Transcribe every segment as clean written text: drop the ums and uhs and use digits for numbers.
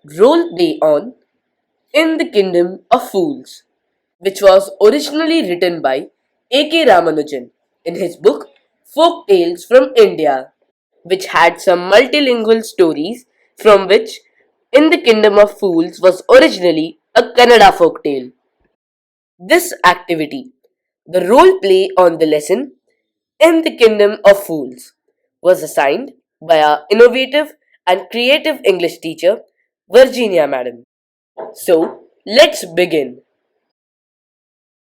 role play on In the Kingdom of Fools, which was originally written by A.K. Ramanujan in his book Folk Tales from India, which had some multilingual stories from which In the Kingdom of Fools was originally a Kannada folk tale. This activity, the role play on the lesson In the Kingdom of Fools, was assigned by our innovative and creative English teacher, Virginia Madam. So, let's begin.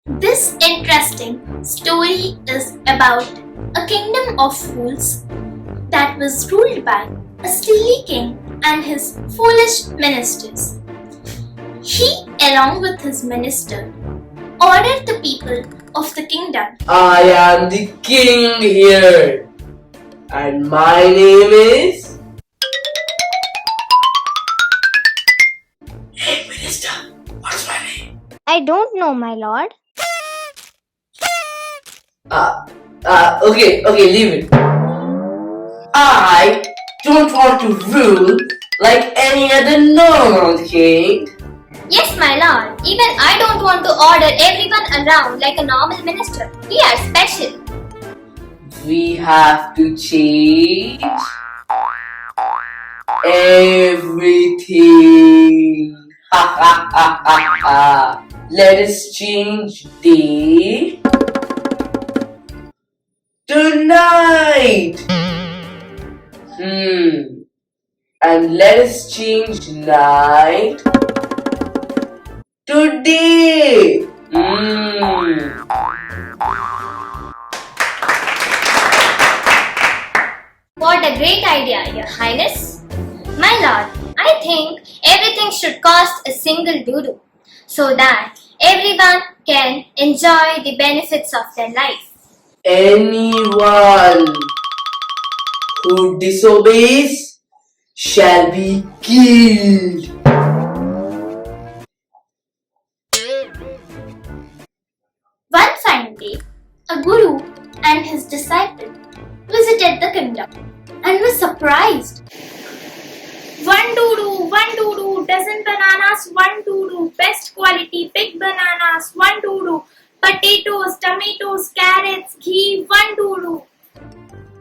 This interesting story is about a kingdom of fools that was ruled by a silly king and his foolish ministers. He, along with his minister, ordered the people of the kingdom. I am the king here, and my name is. Hey, Minister, what's my name? I don't know, my lord. Okay, leave it. I don't want to rule like any other normal king. Yes, my lord, even I don't want to order everyone around like a normal minister. We are special. We have to change everything. Let us change day tonight. And let us change night today. What a great idea, Your Highness. My lord, I think everything should cost a single doodoo so that everyone can enjoy the benefits of their life. Anyone who disobeys shall be killed. One fine day, a guru and his disciple visited the kingdom and was surprised. One doodoo, dozen bananas, one doodoo, best quality, big bananas, one doodoo, potatoes, tomatoes, carrots, ghee, one doodoo.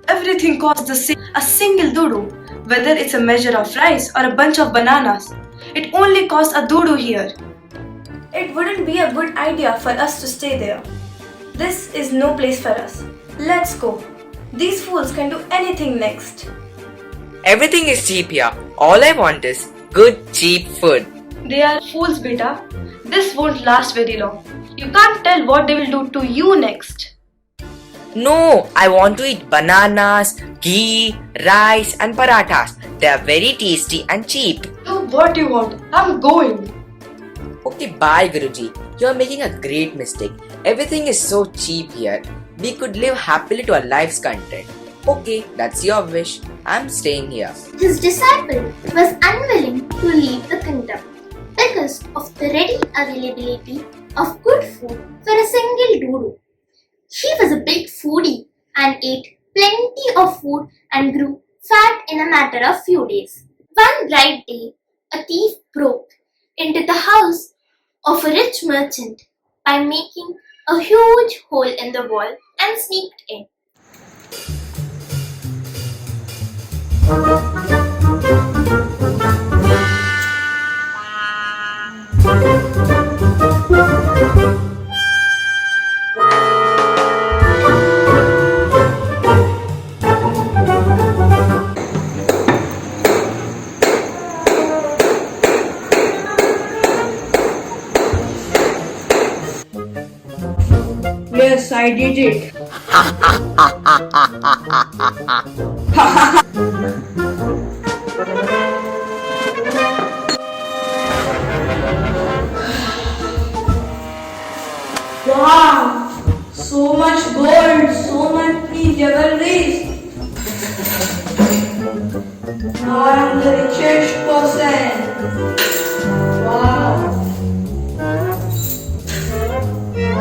Everything costs the same, a single doodoo, whether it's a measure of rice or a bunch of bananas. It only costs a doodoo here. It wouldn't be a good idea for us to stay there. This is no place for us. Let's go. These fools can do anything next. Everything is cheap here. All I want is good, cheap food. They are fools, beta. This won't last very long. You can't tell what they will do to you next. No, I want to eat bananas, ghee, rice and parathas. They are very tasty and cheap. Do what you want. I'm going. Okay, bye Guruji. You are making a great mistake. Everything is so cheap here. We could live happily to our life's content. Okay, that's your wish. I'm staying here. His disciple was unwilling to leave the kingdom because of the ready availability of good food for a single doodoo. He was a big foodie and ate plenty of food and grew fat in a matter of few days. One bright day, a thief broke into the house of a rich merchant by making a huge hole in the wall and sneaked in. Yes, I did it. Wow! So much gold, so many jewelries. Now I am the richest person. Wow!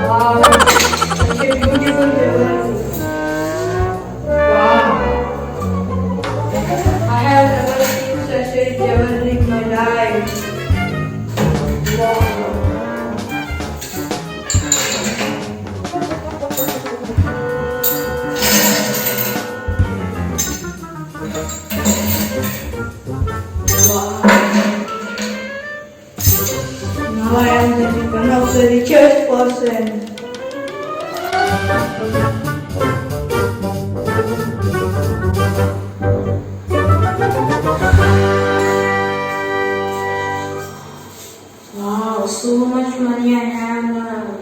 Wow! Such a beautiful jewelry. Wow! I have never seen such a jewelry in my life. Now I am one of the richest person. Wow, so much money I have now.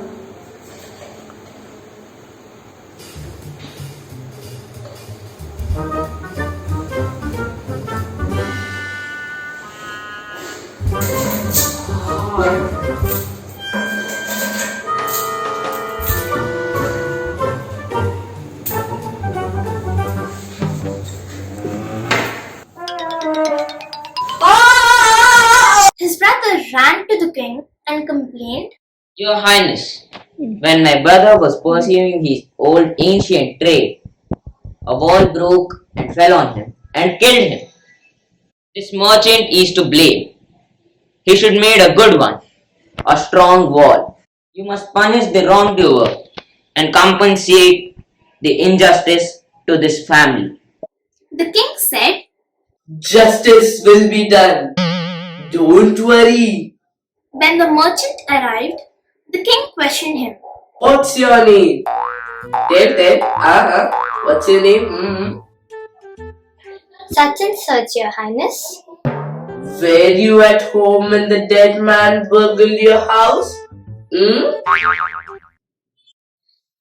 His brother ran to the king and complained. Your Highness, when my brother was pursuing his old ancient trade, a wall broke and fell on him and killed him. This merchant is to blame. He should made a good one, a strong wall. You must punish the wrongdoer and compensate the injustice to this family. The king said, Justice will be done. Don't worry. when the merchant arrived, the king questioned him. What's your name? Tell. What's your name? Such and such, Your Highness. Were you at home when the dead man burgled your house?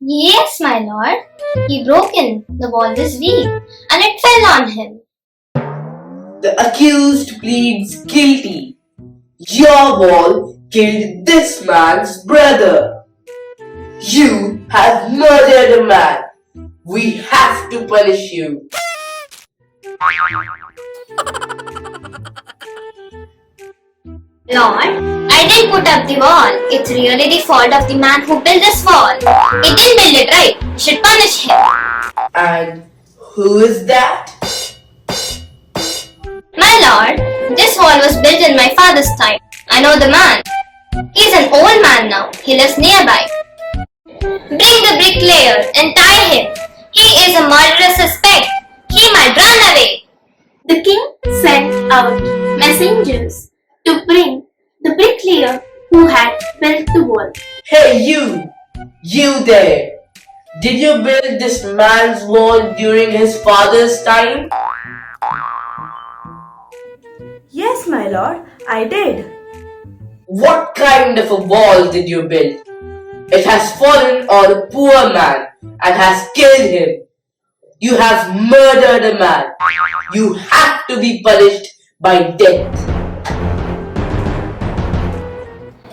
Yes, my lord. He broke in. The wall was weak and it fell on him. The accused pleads guilty. Your wall killed this man's brother. You have murdered a man. We have to punish you. Lord, I didn't put up the wall. It's really the fault of the man who built this wall. He didn't build it right. Should punish him. And who is that? My lord, this wall was built in my father's time. I know the man. He's an old man now. He lives nearby. Bring the bricklayer and tie him. He is a murderous suspect. He might run away. The king sent out messengers to bring the bricklayer who had built the wall. Hey you there. Did you build this man's wall during his father's time? Yes, my lord, I did. What kind of a wall did you build? It has fallen on a poor man and has killed him. You have murdered a man. You have to be punished by death.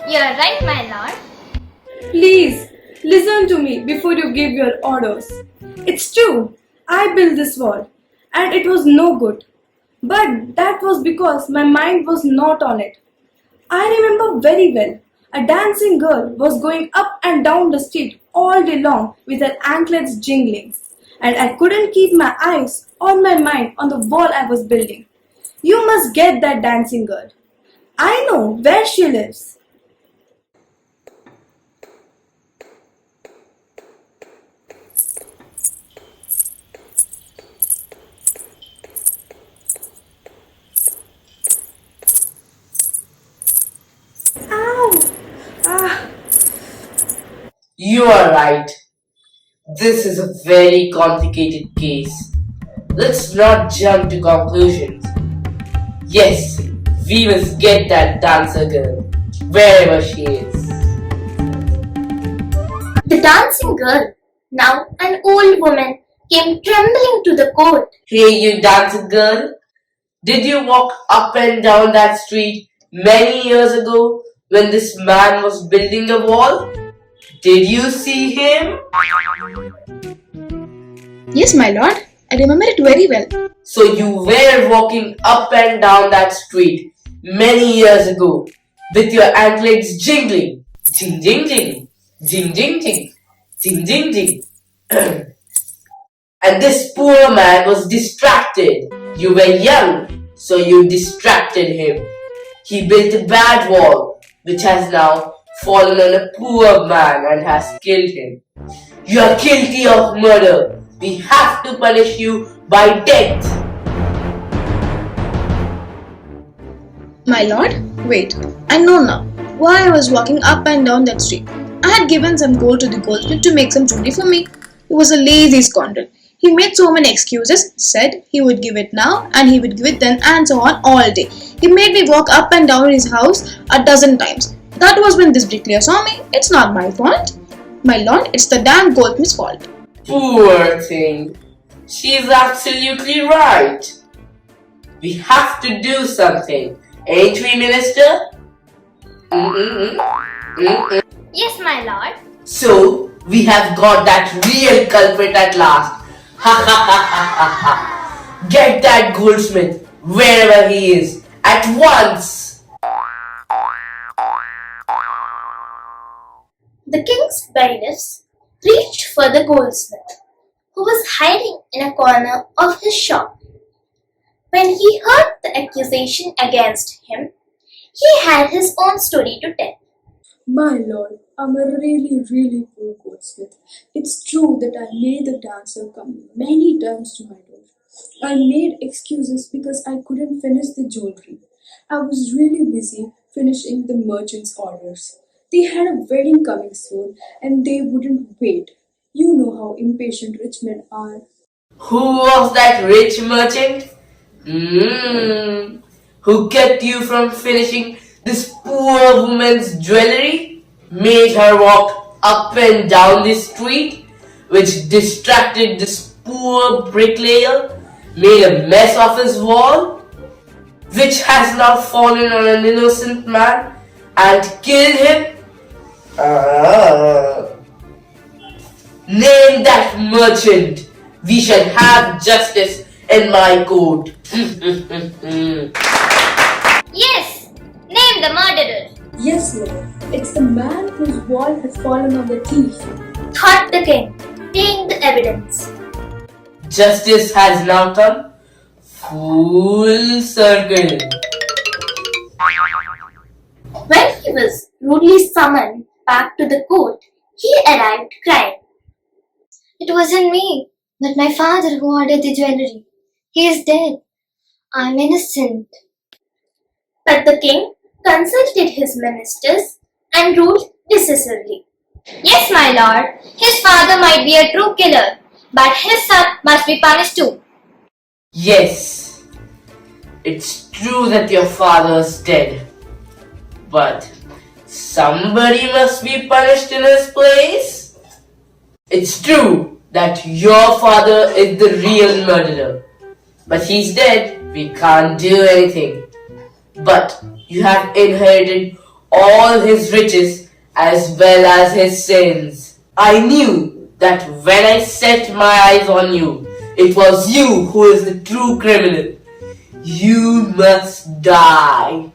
You're right, my lord. Please, listen to me before you give your orders. It's true, I built this wall and it was no good. But that was because my mind was not on it. I remember very well, a dancing girl was going up and down the street all day long with her anklets jingling, and I couldn't keep my eyes or my mind on the wall I was building. You must get that dancing girl. I know where she lives. Ow! Ah! You are right. This is a very complicated case. Let's not jump to conclusions. Yes, we must get that dancer girl, wherever she is. The dancing girl, now an old woman, came trembling to the court. Hey, you dancer girl. Did you walk up and down that street many years ago when this man was building a wall? Did you see him? Yes, my lord. I remember it very well. So you were walking up and down that street many years ago with your anklets jingling. Jing jing jing. Jing jing jing. Jing jing jing. And this poor man was distracted. You were young, so you distracted him. He built a bad wall, which has now fallen on a poor man and has killed him. You are guilty of murder. We have to punish you by death. My lord, wait, I know now why I was walking up and down that street. I had given some gold to the goldsmith to make some jewelry for me. He was a lazy scoundrel. He made so many excuses, said he would give it now and he would give it then, and so on all day. He made me walk up and down his house a dozen times. That was when this bricklayer saw me. It's not my fault. My lord, it's the damn goldsmith's fault. Poor thing. She's absolutely right. We have to do something. Ain't we, Minister? Yes, my lord. So, we have got that real culprit at last. Ha ha ha ha ha. Get that goldsmith wherever he is at once. The king's bailiffs reached for the goldsmith, who was hiding in a corner of his shop. When he heard the accusation against him, he had his own story to tell. My lord, I'm a really poor goldsmith. It's true that I made the dancer come many times to my door. I made excuses because I couldn't finish the jewelry. I was really busy finishing the merchant's orders. They had a wedding coming soon and they wouldn't wait. You know how impatient rich men are. Who was that rich merchant? Who kept you from finishing this poor woman's jewelry? Made her walk up and down the street, which distracted this poor bricklayer, made a mess of his wall, which has now fallen on an innocent man and killed him? Name that merchant. We shall have justice in my court. Yes, name the murderer. Yes, lord, it's the man whose wall has fallen on the thief. Thought the king, weighing the evidence. Justice has now come full circle. When he was rudely summoned back to the court, he arrived crying. It wasn't me, but my father who ordered the jewelry. He is dead. I'm innocent. But the king consulted his ministers and ruled decisively. Yes, my lord. His father might be a true killer, but his son must be punished too. Yes, it's true that your father's dead. But somebody must be punished in his place. It's true that your father is the real murderer. But he's dead. We can't do anything. But you have inherited all his riches as well as his sins. I knew that when I set my eyes on you, it was you who is the true criminal. You must die.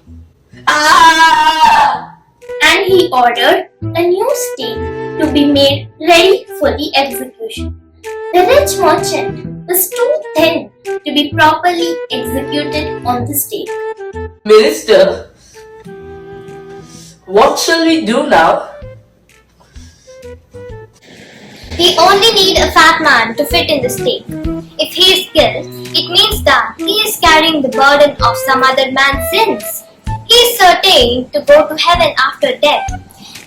Ah! And he ordered a new stake to be made ready for the execution. The rich merchant was too thin to be properly executed on the stake. Minister, what shall we do now? We only need a fat man to fit in the stake. If he is killed, it means that he is carrying the burden of some other man's sins. He is certain to go to heaven after death.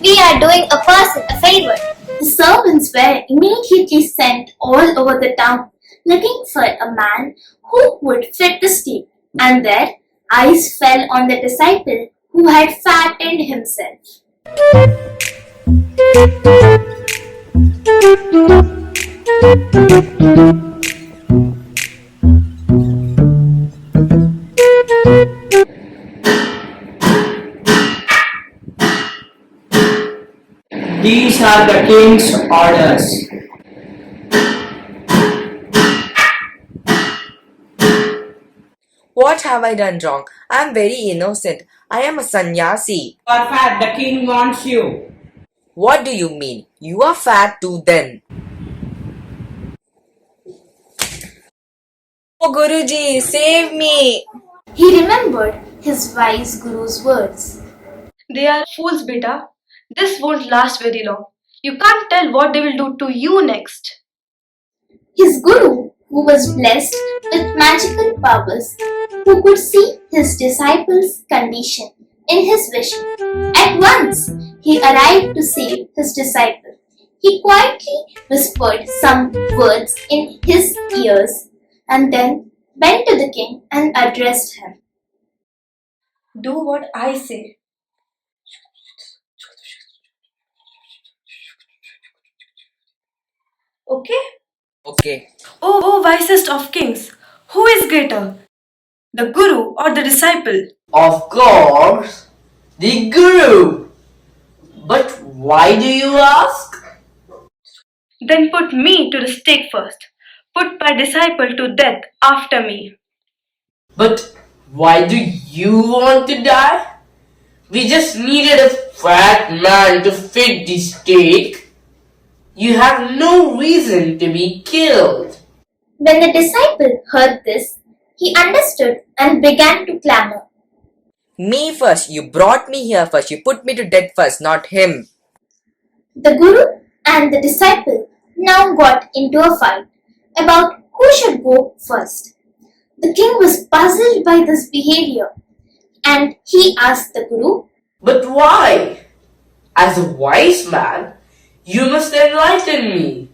We are doing a person a favor. The servants were immediately sent all over the town looking for a man who would fit the stake, and their eyes fell on the disciple who had fattened himself. These are the king's orders. What have I done wrong? I am very innocent. I am a sannyasi. You are fat, the king wants you. What do you mean? You are fat too then. Oh Guruji, save me! He remembered his wise guru's words. They are fools, beta. This won't last very long. You can't tell what they will do to you next. His guru, who was blessed with magical powers, who could see his disciples' condition in his vision. At once, he arrived to save his disciple. He quietly whispered some words in his ears and then went to the king and addressed him. Do what I say. Okay? Okay. O wisest of kings, who is greater, the guru or the disciple? Of course, the Guru. But why do you ask? Then put me to the stake first. Put my disciple to death after me. But why do you want to die? We just needed a fat man to fit the stake. You have no reason to be killed. When the disciple heard this, he understood and began to clamor. Me first. You brought me here first. You put me to death first, not him. The guru and the disciple now got into a fight about who should go first. The king was puzzled by this behavior and he asked the guru, But why? As a wise man, you must enlighten me.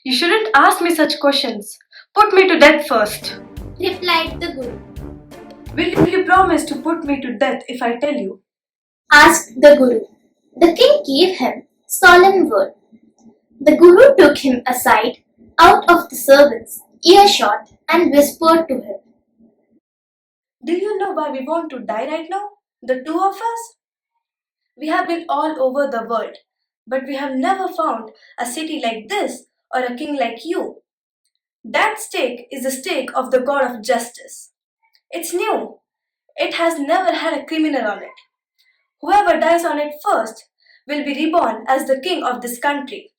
You shouldn't ask me such questions. Put me to death first. replied the guru. Will you promise to put me to death if I tell you? Asked the guru. The king gave him solemn word. The guru took him aside out of the servants' earshot and whispered to him. Do you know why we want to die right now? The two of us? We have been all over the world, but we have never found a city like this or a king like you. That stake is the stake of the God of justice. It's new. It has never had a criminal on it. Whoever dies on it first will be reborn as the king of this country,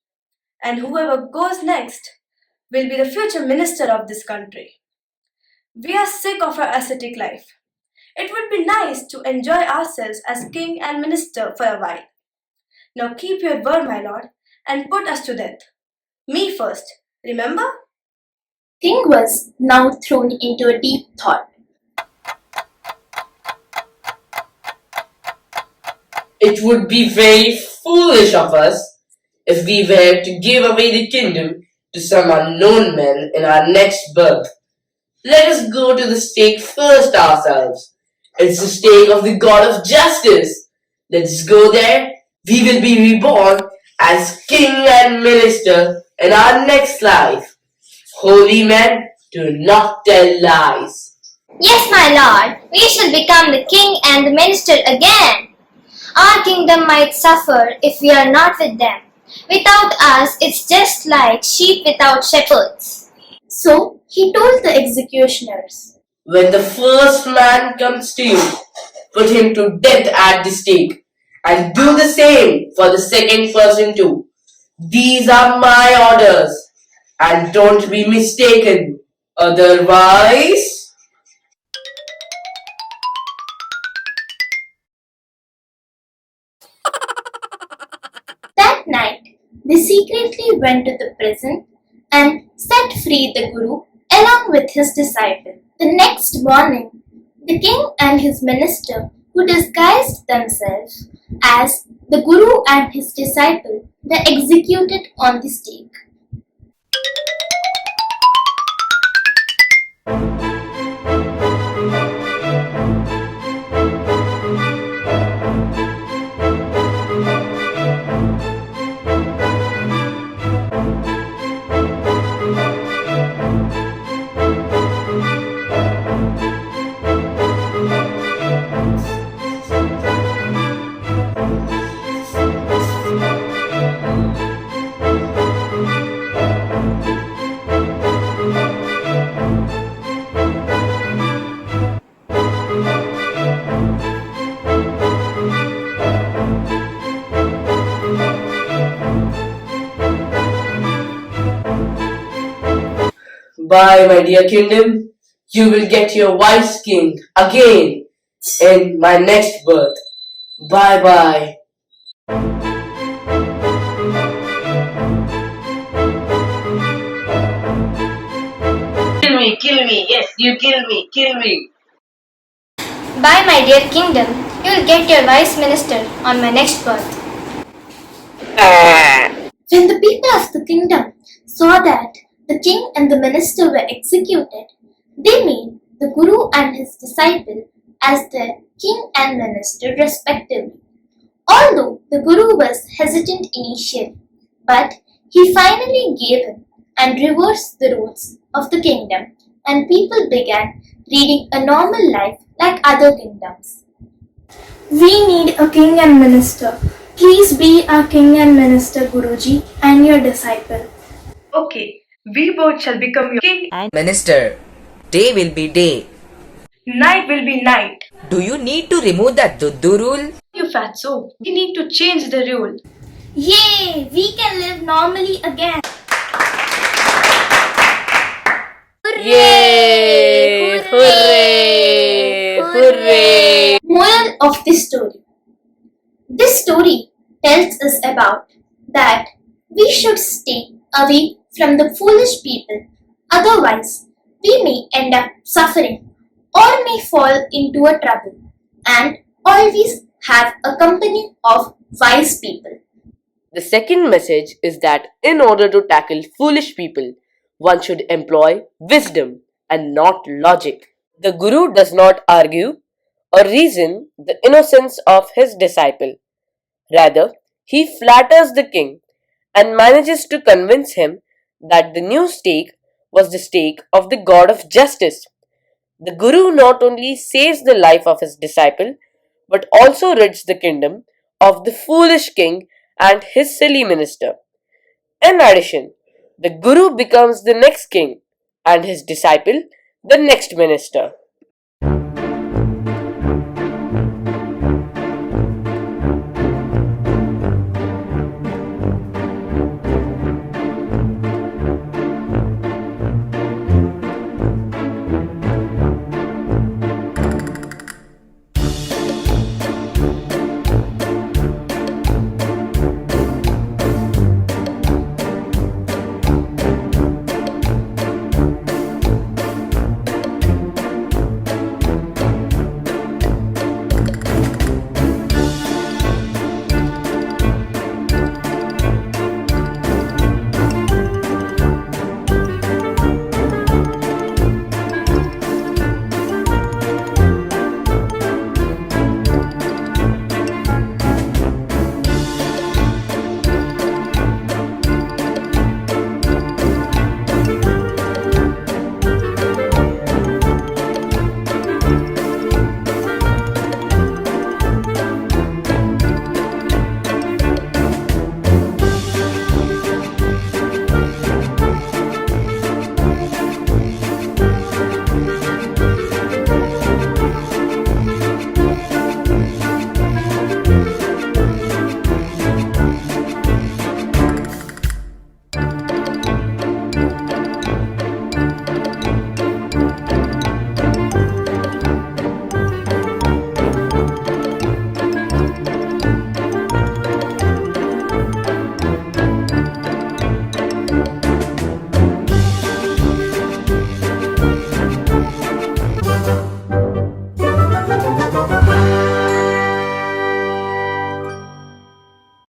and whoever goes next will be the future minister of this country. We are sick of our ascetic life. It would be nice to enjoy ourselves as king and minister for a while. Now keep your word, my lord, and put us to death. Me first, remember? King was now thrown into a deep thought. It would be very foolish of us if we were to give away the kingdom to some unknown men in our next birth. Let us go to the stake first ourselves. It's the stake of the God of justice. Let's go there. We will be reborn as king and minister in our next life. Holy men, do not tell lies. Yes, my lord, we shall become the king and the minister again. Our kingdom might suffer if we are not with them. Without us, it's just like sheep without shepherds. So he told the executioners. When the first man comes to you, put him to death at the stake, and do the same for the second person too. These are my orders, and don't be mistaken. Otherwise, That night, they secretly went to the prison and set free the guru along with his disciple. The next morning, the king and his minister, who disguised themselves as the guru and his disciple, were executed on the stake. bye, my dear kingdom. You will get your wise king again in my next birth. Bye bye. Kill me, yes, you kill me, kill me. By my dear kingdom, you will get your vice minister on my next birth. When the people of the kingdom saw that the king and the minister were executed, they made the Guru and his disciple as their king and minister respectively. Although the Guru was hesitant initially, but he finally gave in and reversed the rules of the kingdom, and people began leading a normal life like other kingdoms. We need a king and minister. Please be our king and minister, Guruji, and your disciple. Okay, we both shall become your king, Minister, day will be day. night will be night. Do you need to remove that Duddu rule? You fatso, we need to change the rule. Yay! We can live normally again. Yay! Hooray! Hooray! Moral of this story. This story tells us about that we should stay away from the foolish people, otherwise, we may end up suffering or may fall into a trouble, and always have a company of wise people. The second message is that in order to tackle foolish people, one should employ wisdom and not logic. The Guru does not argue or reason the innocence of his disciple. Rather, he flatters the king and manages to convince him that the new stake was the stake of the God of justice. The Guru not only saves the life of his disciple but also rids the kingdom of the foolish king and his silly minister. In addition, the Guru becomes the next king and his disciple the next minister.